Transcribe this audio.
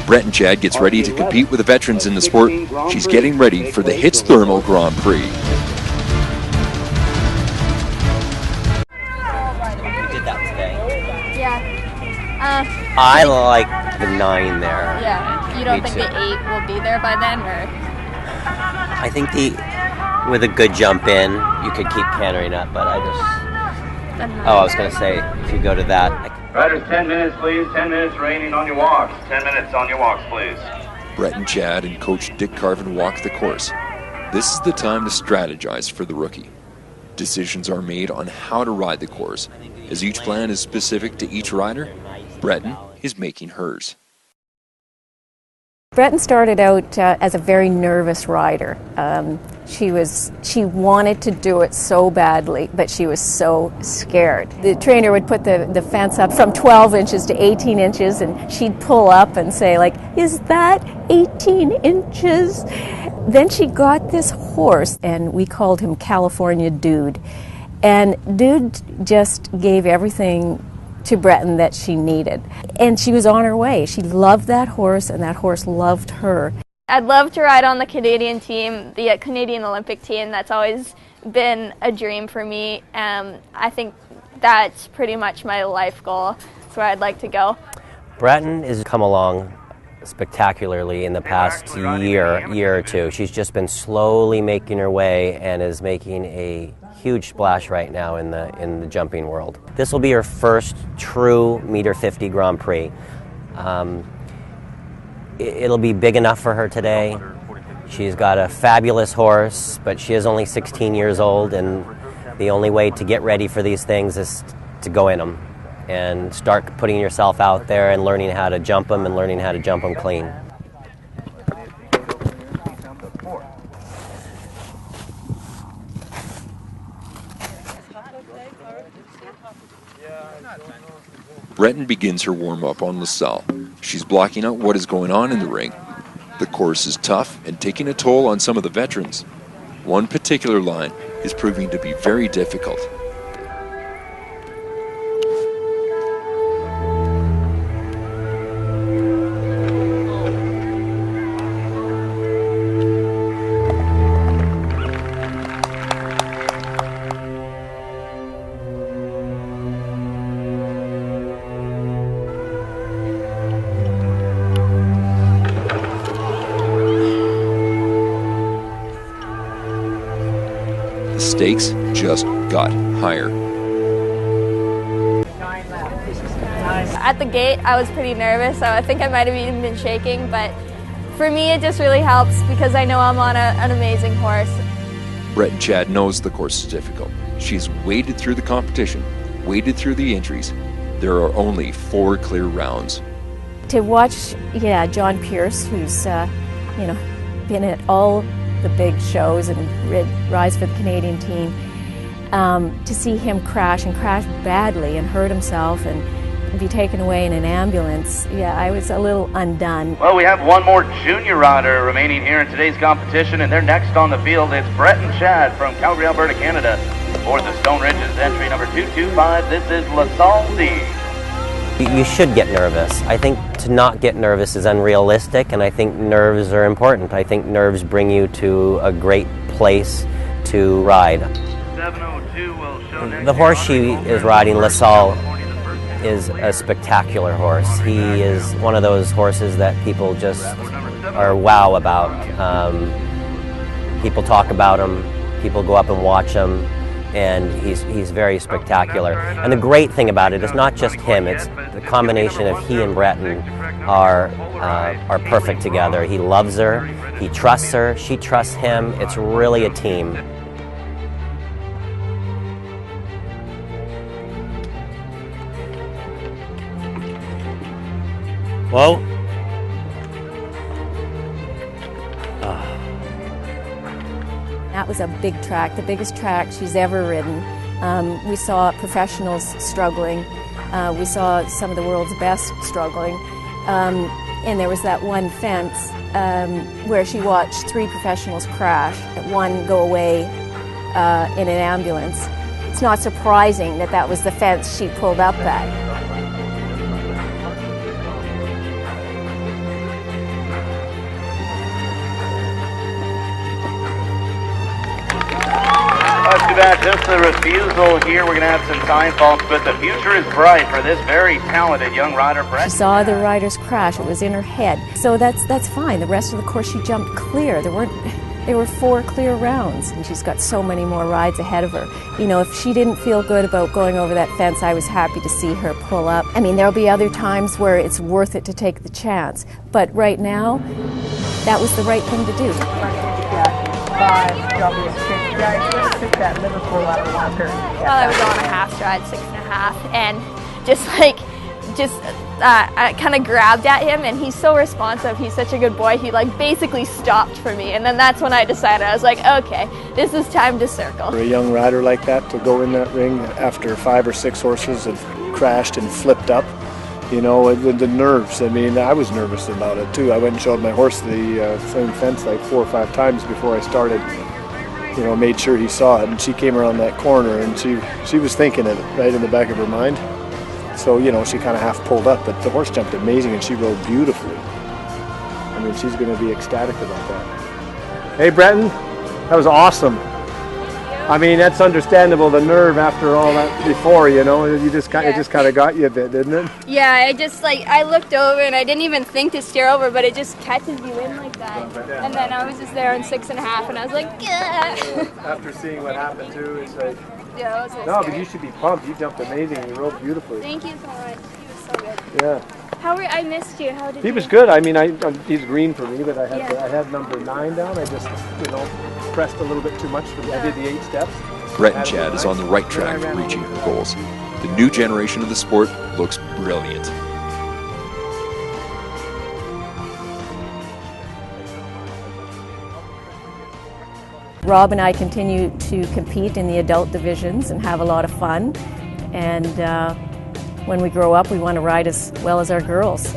Bretton Chad gets ready to compete with the veterans in the sport. She's getting ready for the Hits Thermal Grand Prix. We did that today. Yeah. I like the 9 there. Yeah. You don't think the 8 will be there by then, or? I think with a good jump in, you could keep cantering up, but I was going to say, if you go to that. Riders, 10 minutes, please. 10 minutes remaining on your walks. 10 minutes on your walks, please. Bretton Chad and coach Dick Carvin walk the course. This is the time to strategize for the rookie. Decisions are made on how to ride the course. As each plan is specific to each rider, Bretton is making hers. Bretton started out as a very nervous rider. She wanted to do it so badly, but she was so scared. The trainer would put the fence up from 12 inches to 18 inches, and she'd pull up and say, like, "Is that 18 inches?" Then she got this horse, and we called him California Dude. And Dude just gave everything to Bretton that she needed. And she was on her way. She loved that horse, and that horse loved her. I'd love to ride on the Canadian team, the Canadian Olympic team. That's always been a dream for me. I think that's pretty much my life goal. That's where I'd like to go. Bretton has come along spectacularly in the past year or two. She's just been slowly making her way and is making a huge splash right now in the jumping world. This will be her first true meter 50 Grand Prix. It'll be big enough for her today. She's got a fabulous horse, but she is only 16 years old, and the only way to get ready for these things is to go in them and start putting yourself out there and learning how to jump them and learning how to jump them clean. Bretton begins her warm-up on Sall. She's blocking out what is going on in the ring. The course is tough and taking a toll on some of the veterans. One particular line is proving to be very difficult. The stakes just got higher. At the gate, I was pretty nervous, so I think I might have even been shaking, but for me it just really helps because I know I'm on an amazing horse. Bretton Chad knows the course is difficult. She's waded through the competition, waded through the injuries. There are only 4 clear rounds. To watch, John Pierce, who's been at all the big shows and rides for the Canadian team, to see him crash badly and hurt himself and be taken away in an ambulance, I was a little undone. Well, we have one more junior rider remaining here in today's competition, and they're next on the field. It's Bretton Chad from Calgary, Alberta, Canada, for the Stone Ridges, entry number 225. This is Sall. You should get nervous. I think to not get nervous is unrealistic, and I think nerves are important. I think nerves bring you to a great place to ride. 702 will show next. The horse she is riding, Sall, is a spectacular horse. He is one of those horses that people just are wow about. People talk about him, people go up and watch him, and he's very spectacular. And the great thing about it is not just him, it's the combination of he and Bretton are perfect together. He loves her, he trusts her, she trusts him. It's really a team. Whoa. That was a big track, the biggest track she's ever ridden. We saw professionals struggling. We saw some of the world's best struggling. And there was that one fence where she watched 3 professionals crash, one go away in an ambulance. It's not surprising that that was the fence she pulled up at. about just the refusal here. We're going to have some time faults, but the future is bright for this very talented young rider, Bretton. She saw other riders crash. It was in her head. So that's fine. The rest of the course she jumped clear. There were 4 clear rounds, and she's got so many more rides ahead of her. You know, if she didn't feel good about going over that fence, I was happy to see her pull up. I mean, there'll be other times where it's worth it to take the chance, but right now, that was the right thing to do. Well, I was on a half stride, 6.5, and I kind of grabbed at him, and he's so responsive. He's such a good boy. He basically stopped for me, and then that's when I decided, I was like, okay, this is time to circle. For a young rider like that to go in that ring after 5 or 6 horses have crashed and flipped up, you know, the nerves. I mean, I was nervous about it too. I went and showed my horse the same fence like 4 or 5 times before I started. You know, made sure he saw it, and she came around that corner, and she was thinking it right in the back of her mind. So, you know, she kind of half pulled up, but the horse jumped amazing, and she rode beautifully. I mean, she's going to be ecstatic about that. Hey, Bretton, that was awesome. I mean, that's understandable, the nerve after all that before, you know, it just kind of got you a bit, didn't it? Yeah, I looked over, and I didn't even think to steer over, but it just catches you in like that. And then I was just there on 6.5, and I was like, yeah. After seeing what happened too, it's like, Yeah, it was no, but you should be pumped. You jumped amazing. You rode beautifully. Thank you so much. He was so good. Yeah. I missed you. How did He you? was good. I mean, he's green for me, but I had number 9 down. I just, you know, pressed a little bit too much for me. I did the 8 steps. Bretton Chad is on the right track for reaching her goals. The new generation of the sport looks brilliant. Rob and I continue to compete in the adult divisions and have a lot of fun. And when we grow up, we want to ride as well as our girls.